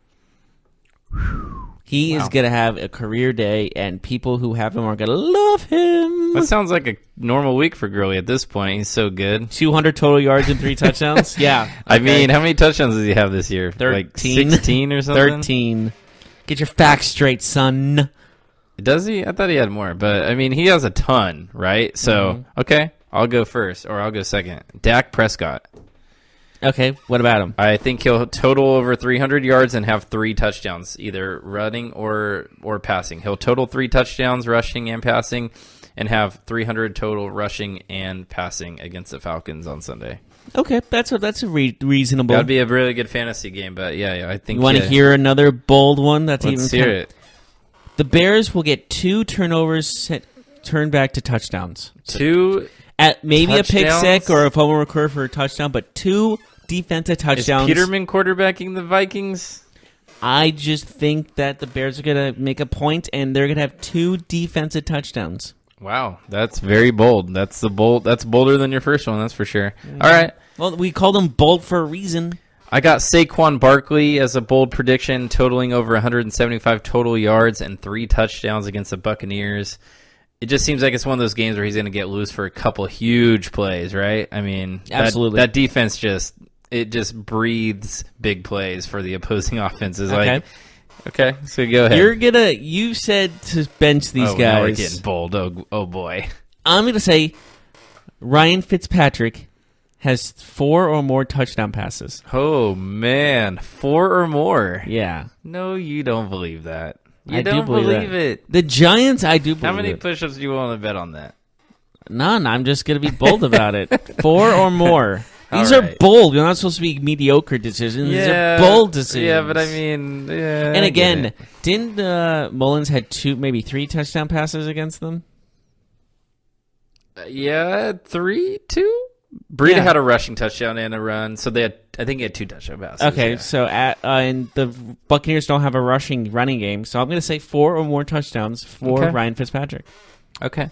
He is Wow. going to have a career day, and people who have him are going to love him. That sounds like a normal week for Gurley at this point. He's so good. 200 total yards and 3 touchdowns? Yeah. I mean, how many touchdowns does he have this year? 13. Like 16 or something? 13. Get your facts straight, son. Does he? I thought he had more. But, I mean, he has a ton, right? So, okay, I'll go first, or I'll go second. Dak Prescott. Okay, what about him? I think he'll total over 300 yards and have 3 touchdowns, either running or passing. He'll total 3 touchdowns, rushing and passing, and have 300 total rushing and passing against the Falcons on Sunday. Okay, that's reasonable. That'd be a really good fantasy game, but yeah, I think... You want to hear another bold one? That's Let's even hear it. The Bears will get 2 turnovers turned back to touchdowns. 2... At maybe touchdowns? a pick six or a fumble recovery for a touchdown, but 2 defensive touchdowns. Is Peterman quarterbacking the Vikings? I just think that the Bears are going to make a point, and they're going to have 2 defensive touchdowns. Wow, that's very bold. That's bolder than your first one, that's for sure. All right. Well, we called them bold for a reason. I got Saquon Barkley as a bold prediction, totaling over 175 total yards and 3 touchdowns against the Buccaneers. It just seems like it's one of those games where he's going to get loose for a couple huge plays, right? I mean, absolutely. That defense just breathes big plays for the opposing offenses. Okay. Okay, so go ahead. You said to bench these guys. Now we're getting bold. Oh boy. I'm going to say Ryan Fitzpatrick has 4 or more touchdown passes. Oh man, 4 or more. Yeah. No, you don't believe that. I don't do believe it. The Giants, I do believe How many it. push-ups do you want to bet on that? None. I'm just going to be bold about it. 4 or more. These All are right. bold. You're not supposed to be mediocre decisions. These are bold decisions. Yeah, but I mean, yeah. And I again, get it. didn't Mullins had 2, maybe 3 touchdown passes against them? Yeah, 3, 2. Breida Yeah. had a rushing touchdown and a run, so I think he had 2 touchdown passes. Okay, yeah. so and the Buccaneers don't have a running game, so I'm going to say 4 or more touchdowns for Okay. Ryan Fitzpatrick. Okay.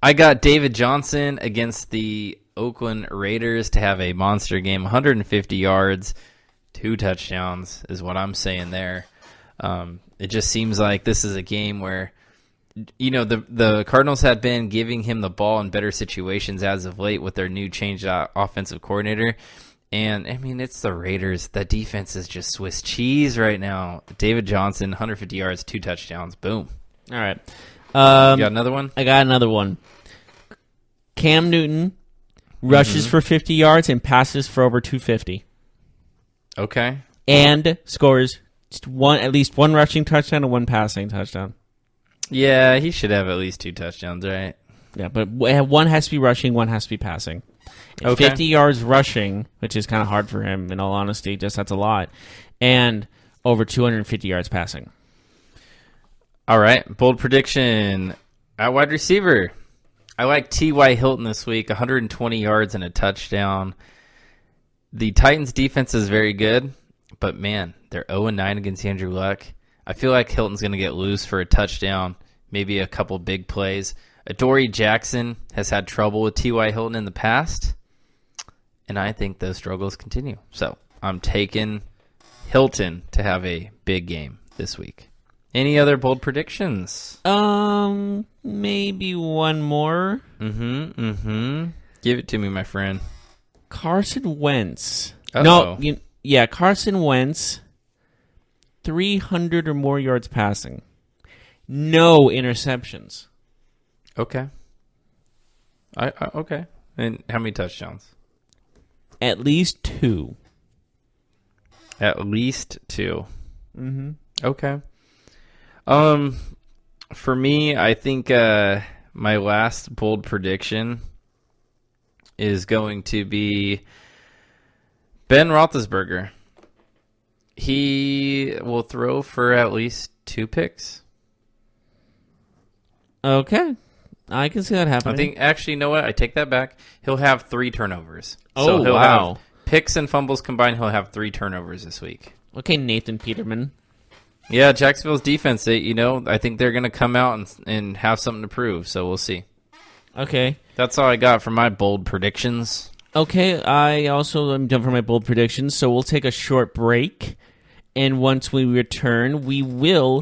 I got David Johnson against the Oakland Raiders to have a monster game, 150 yards, 2 touchdowns is what I'm saying there. It just seems like this is a game where, you know, the Cardinals have been giving him the ball in better situations as of late with their new changed offensive coordinator. And, I mean, it's the Raiders. That defense is just Swiss cheese right now. David Johnson, 150 yards, 2 touchdowns. Boom. All right. You got another one? I got another one. Cam Newton rushes for 50 yards and passes for over 250. Okay. And scores at least 1 rushing touchdown and 1 passing touchdown. Yeah, he should have at least 2 touchdowns, right? Yeah, but 1 has to be rushing, 1 has to be passing. And Okay. 50 yards rushing, which is kind of hard for him, in all honesty, just that's a lot. And over 250 yards passing. All right, bold prediction at wide receiver. I like T.Y. Hilton this week, 120 yards and a touchdown. The Titans' defense is very good, but man, they're 0-9 against Andrew Luck. I feel like Hilton's going to get loose for a touchdown, maybe a couple big plays. Adoree Jackson has had trouble with T.Y. Hilton in the past, and I think those struggles continue. So I'm taking Hilton to have a big game this week. Any other bold predictions? Maybe one more. Give it to me, my friend. Carson Wentz. Uh-oh. No, Carson Wentz, 300 or more yards passing. No interceptions. Okay. Okay. And how many touchdowns? At least 2. At least 2. Mm-hmm. Okay. For me, I think my last bold prediction is going to be Ben Roethlisberger. He will throw for at least 2 picks. Okay. I can see that happening. I think, actually, you know what? I take that back. He'll have 3 turnovers. Oh, so he'll wow. have picks and fumbles combined. He'll have 3 turnovers this week. Okay, Nathan Peterman. Yeah, Jacksonville's defense, I think they're going to come out and have something to prove, so we'll see. Okay. That's all I got for my bold predictions. Okay, I also am done for my bold predictions, so we'll take a short break. And once we return, we will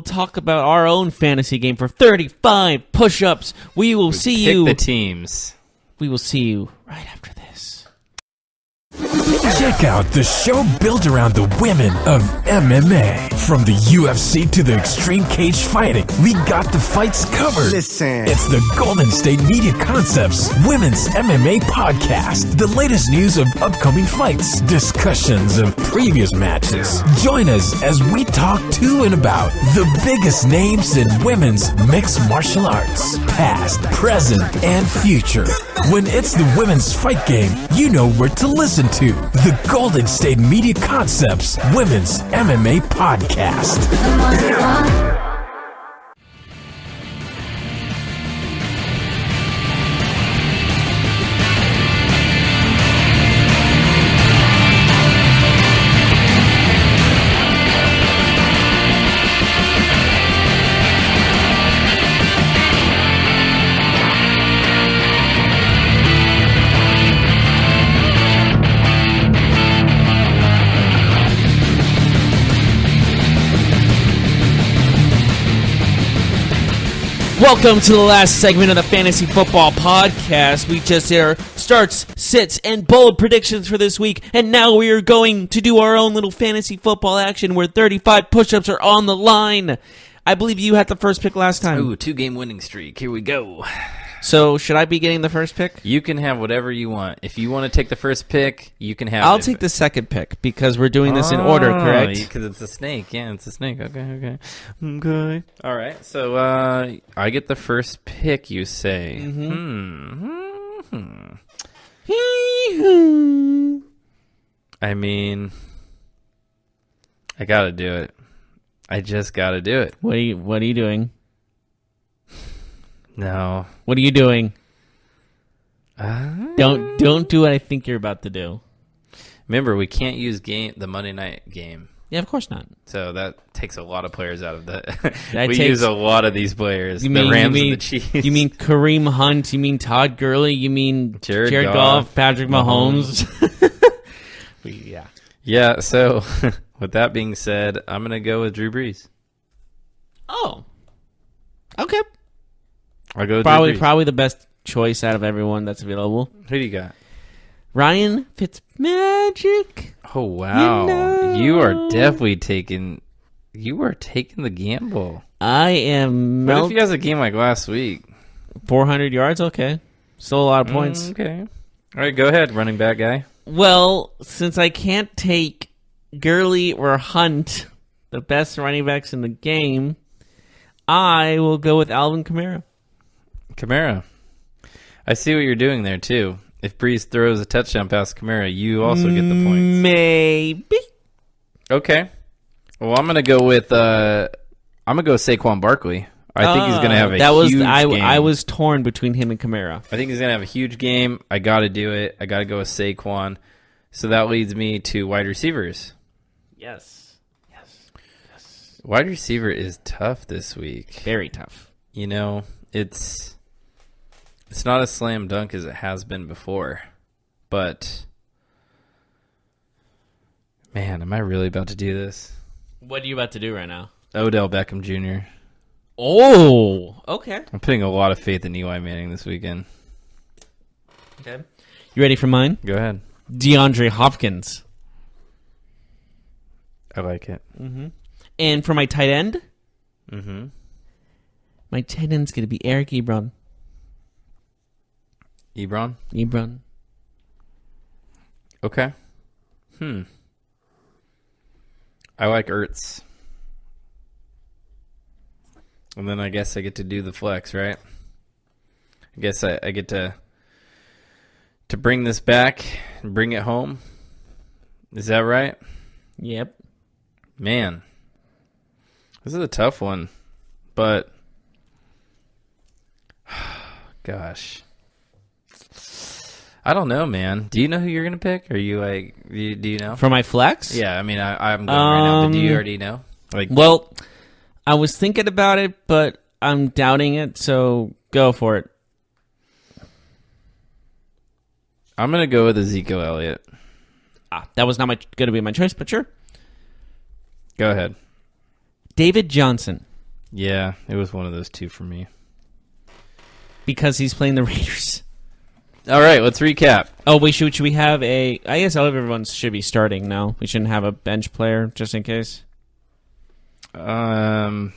talk about our own fantasy game for 35 push-ups. We will see you. Pick the teams. We will see you right after this. Check out the show built around the women of MMA. From the UFC to the extreme cage fighting, we got the fights covered. Listen. It's the Golden State Media Concepts Women's MMA Podcast. The latest news of upcoming fights, discussions of previous matches. Join us as we talk to and about the biggest names in women's mixed martial arts, past, present, and future. When it's the women's fight game, you know where to listen to. The Golden State Media Concepts Women's MMA Podcast. Welcome to the last segment of the Fantasy Football Podcast. We just did our starts, sits, and bold predictions for this week, and now we are going to do our own little fantasy football action where 35 push-ups are on the line. I believe you had the first pick last time. Ooh, 2-game winning streak. Here we go. So, should I be getting the first pick? You can have whatever you want. If you want to take the first pick, you can have it. I'll take the second pick because we're doing this in order, correct? Because it's a snake. Yeah, it's a snake. Okay. All right, so I get the first pick, you say. I mean, I got to do it. I just got to do it. What are you doing? No. What are you doing? Don't do what I think you're about to do. Remember, we can't use the Monday night game. Yeah, of course not. So that takes a lot of players out of the. We use a lot of these players. The Rams and the Chiefs. You mean Kareem Hunt? You mean Todd Gurley? You mean Jared Goff? Patrick Mahomes? Yeah. Yeah. So, with that being said, I'm gonna go with Drew Brees. Oh. Okay. I'll go with Drew Brees. Probably the best choice out of everyone that's available. Who do you got? Ryan Fitzmagic. Oh wow! You are definitely taking. You are taking the gamble. I am. What if he has a game like last week? 400 yards. Okay, still a lot of points. Okay. All right, go ahead, running back guy. Well, since I can't take Gurley or Hunt, the best running backs in the game, I will go with Alvin Kamara. Kamara. I see what you're doing there too. If Breeze throws a touchdown past Kamara, you also get the points. Maybe. Okay. Well, I'm gonna go with Saquon Barkley. I think he's gonna have a huge game. I was torn between him and Kamara. I think he's gonna have a huge game. I got to do it. I got to go with Saquon. So that leads me to wide receivers. Yes. Wide receiver is tough this week. Very tough. You know, it's not a slam dunk as it has been before. But, man, am I really about to do this? What are you about to do right now? Odell Beckham Jr. Oh, okay. I'm putting a lot of faith in Eli Manning this weekend. Okay. You ready for mine? Go ahead. DeAndre Hopkins. I like it. And for my tight end, My tight end's going to be Eric Ebron. Ebron? Okay. I like Ertz. And then I guess I get to do the flex, right? I guess I get to bring this back and bring it home. Is that right? Yep. Man. This is a tough one. But gosh. I don't know, man. Do you know who you're going to pick? Are you like, do you know? For my flex? Yeah, I mean, I'm going right now, but do you already know? Well, I was thinking about it, but I'm doubting it, so go for it. I'm going to go with Ezekiel Elliott. That was not going to be my choice, but sure. Go ahead. David Johnson. Yeah, it was one of those two for me. Because he's playing the Raiders. All right, let's recap. Oh, wait, should we have I guess everyone should be starting now. We shouldn't have a bench player, just in case. Yeah,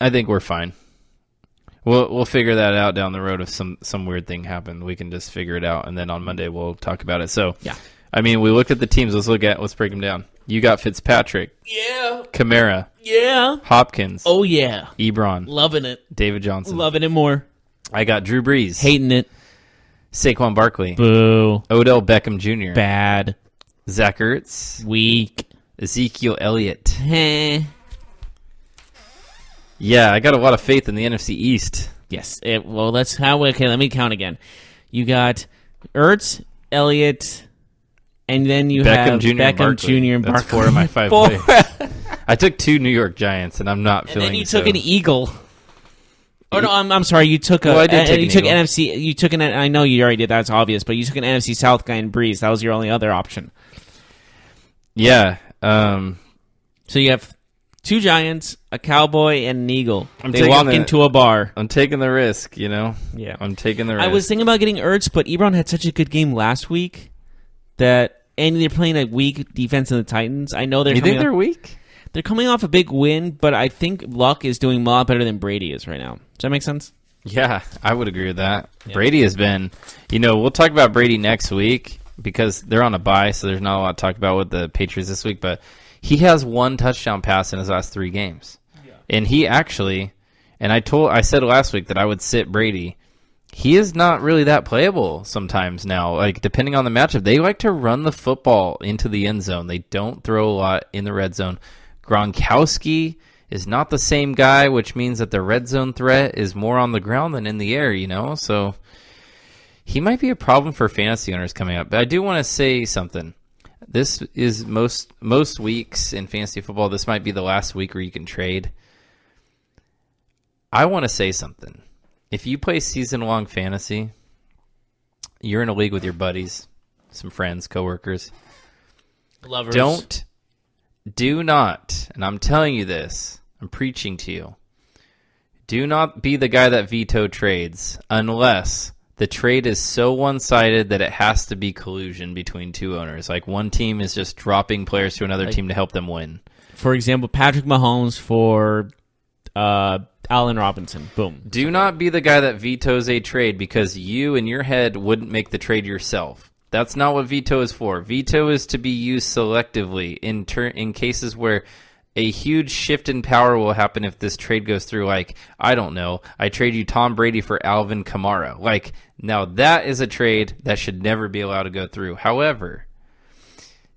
I think we're fine. We'll figure that out down the road if some weird thing happened. We can just figure it out, and then on Monday we'll talk about it. So, yeah. I mean, we looked at the teams. Let's break them down. You got Fitzpatrick. Yeah. Kamara. Yeah. Hopkins. Oh, yeah. Ebron. Loving it. David Johnson. Loving it more. I got Drew Brees. Hating it. Saquon Barkley. Boo. Odell Beckham Jr. Bad. Zach Ertz. Weak. Ezekiel Elliott. Heh. Yeah, I got a lot of faith in the NFC East. Yes. Okay, let me count again. You got Ertz, Elliott, and then you have Jr. Beckham Jr. and Barkley. That's 4 of my 5 Four. players. I took 2 New York Giants, and I'm not And feeling. then you so. took an Eagle. Oh no, I'm sorry. You took I did take you an took Eagle. NFC. You took an. I know you already did. That's obvious. But you took an NFC South guy in Breeze. That was your only other option. Yeah. So you have 2 Giants, a Cowboy, and an Eagle. I'm They taking walk the- into a bar. I'm taking the risk, Yeah. I'm taking the risk. I was thinking about getting Ertz, but Ebron had such a good game last week and they're playing a weak defense in the Titans. I know You think they're weak? They're coming off a big win, but I think Luck is doing a lot better than Brady is right now. Does that make sense? Yeah, I would agree with that. Yeah. Brady has been, we'll talk about Brady next week because they're on a bye, so there's not a lot to talk about with the Patriots this week, but he has 1 touchdown pass in his last 3 games. Yeah. And he actually, and I said last week that I would sit Brady. He is not really that playable sometimes now. Like, depending on the matchup, they like to run the football into the end zone. They don't throw a lot in the red zone. Gronkowski is not the same guy, which means that the red zone threat is more on the ground than in the air, So he might be a problem for fantasy owners coming up. But I do want to say something. This is most weeks in fantasy football, this might be the last week where you can trade. I want to say something. If you play season-long fantasy, you're in a league with your buddies, some friends, coworkers. Lovers. Do not, and I'm telling you this, I'm preaching to you, do not be the guy that veto trades unless the trade is so one-sided that it has to be collusion between 2 owners. Like one team is just dropping players to another team to help them win. For example, Patrick Mahomes for Allen Robinson. Boom. Do not be the guy that vetoes a trade because you in your head wouldn't make the trade yourself. That's not what veto is for. Veto is to be used selectively in cases where a huge shift in power will happen if this trade goes through. Like, I don't know, I trade you Tom Brady for Alvin Kamara. Like, now that is a trade that should never be allowed to go through. However,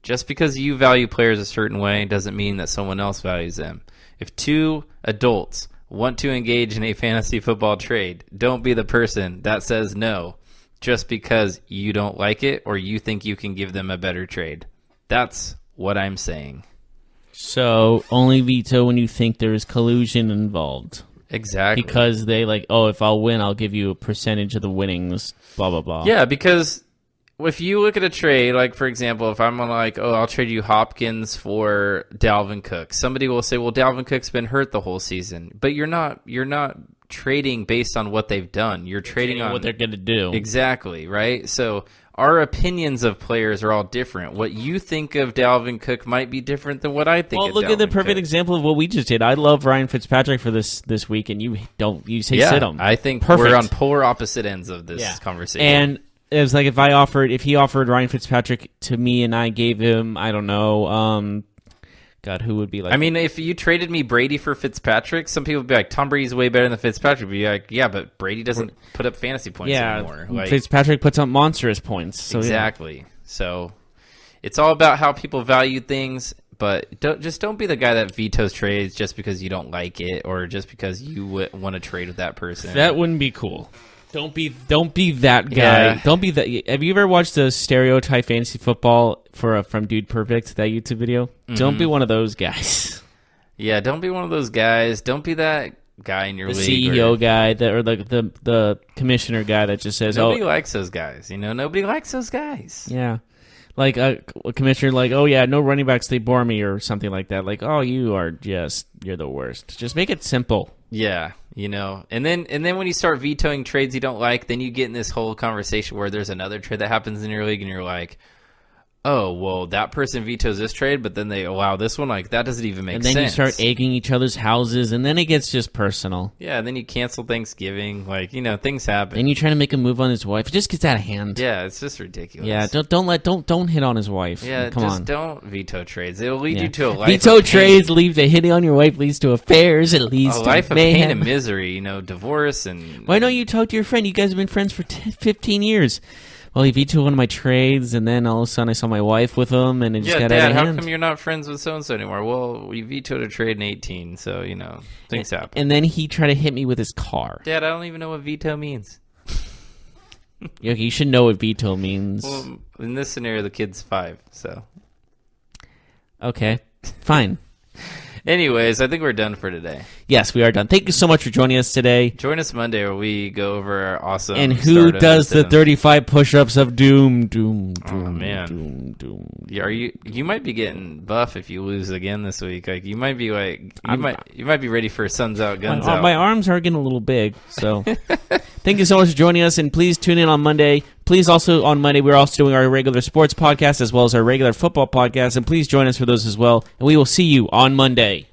just because you value players a certain way doesn't mean that someone else values them. If 2 adults want to engage in a fantasy football trade, don't be the person that says no just because you don't like it or you think you can give them a better trade. That's what I'm saying. So only veto when you think there is collusion involved. Exactly. Because they if I'll win, I'll give you a percentage of the winnings, blah, blah, blah. Yeah, because if you look at a trade, like, for example, if I'm I'll trade you Hopkins for Dalvin Cook, somebody will say, well, Dalvin Cook's been hurt the whole season. But you're not trading based on what they've done. You're trading on what they're going to do. Exactly, right? So our opinions of players are all different. What you think of Dalvin Cook might be different than what I think Well, of look at the Dalvin perfect Cook. example of what we just did. I love Ryan Fitzpatrick for this week, and you don't. You say sit him. I think Perfect. we're on polar opposite ends of this conversation. And it was like if he offered Ryan Fitzpatrick to me, and I gave him, I don't know, God, who would be like? I mean, if you traded me Brady for Fitzpatrick, some people would be like, Tom Brady's way better than Fitzpatrick. But you're like, yeah, but Brady doesn't put up fantasy points anymore. Like, Fitzpatrick puts up monstrous points. So exactly. So it's all about how people value things. But don't be the guy that vetoes trades just because you don't like it or just because you want to trade with that person. That wouldn't be cool. Don't be that guy. Yeah. Don't be that. Have you ever watched the Stereotype Fantasy Football from Dude Perfect, that YouTube video? Don't be one of those guys. Yeah, don't be one of those guys. Don't be that guy in your The league. CEO guy or the commissioner guy that just says, Nobody likes those guys. Nobody likes those guys. yeah. Like a commissioner, like, oh yeah, no running backs, they bore me, or something like that. Like, oh, you're the worst. Just make it simple. Yeah, and then when you start vetoing trades you don't like, then you get in this whole conversation where there's another trade that happens in your league, and you're like, oh, well, that person vetoes this trade, but then they allow this one. Like, that doesn't even make sense. And then you start egging each other's houses, and then it gets just personal. Yeah, and then you cancel Thanksgiving. Like, things happen. And you try to make a move on his wife. It just gets out of hand. Yeah, it's just ridiculous. Yeah, don't hit on his wife. Yeah, come just on. don't veto trades. It'll lead you to a life Veto of pain. trades lead to hitting on your wife, leads to affairs. It leads A to life of mayhem. pain and misery. Divorce and. Why don't you talk to your friend? You guys have been friends for 15 years. Well, he vetoed one of my trades, and then all of a sudden I saw my wife with him, and it just got out Dad, of how hand. come you're not friends with so-and-so anymore? Well, we vetoed a trade in 18, so, things happen. And then he tried to hit me with his car. Dad, I don't even know what veto means. You should know what veto means. Well, in this scenario, the kid's 5, so. Okay, fine. Anyways, I think we're done for today. Yes, we are done. Thank you so much for joining us today. Join us Monday where we go over our awesome. And who does the 35 push-ups of doom? Oh, man. Yeah, you might be getting buff if you lose again this week. Like, you might be like you might be ready for Suns Out, Guns Out. My arms are getting a little big, so thank you so much for joining us, and please tune in on Monday. Please also on Monday we're also doing our regular sports podcast as well as our regular football podcast, and please join us for those as well. And we will see you on Monday.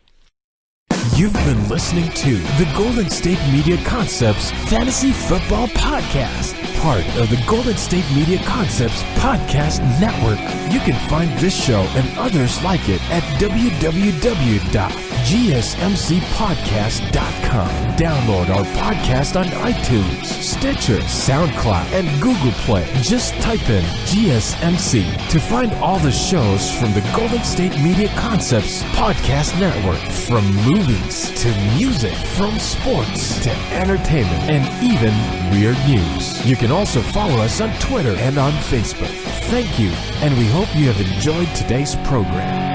You've been listening to the Golden State Media Concepts Fantasy Football Podcast, part of the Golden State Media Concepts Podcast Network. You can find this show and others like it at www.gsmcpodcast.com. Download our podcast on iTunes, Stitcher, SoundCloud, and Google Play. Just type in GSMC to find all the shows from the Golden State Media Concepts Podcast Network, from movies to music, from sports to entertainment, and even weird news. You can also follow us on Twitter and on Facebook. Thank you, and we hope you have enjoyed today's program.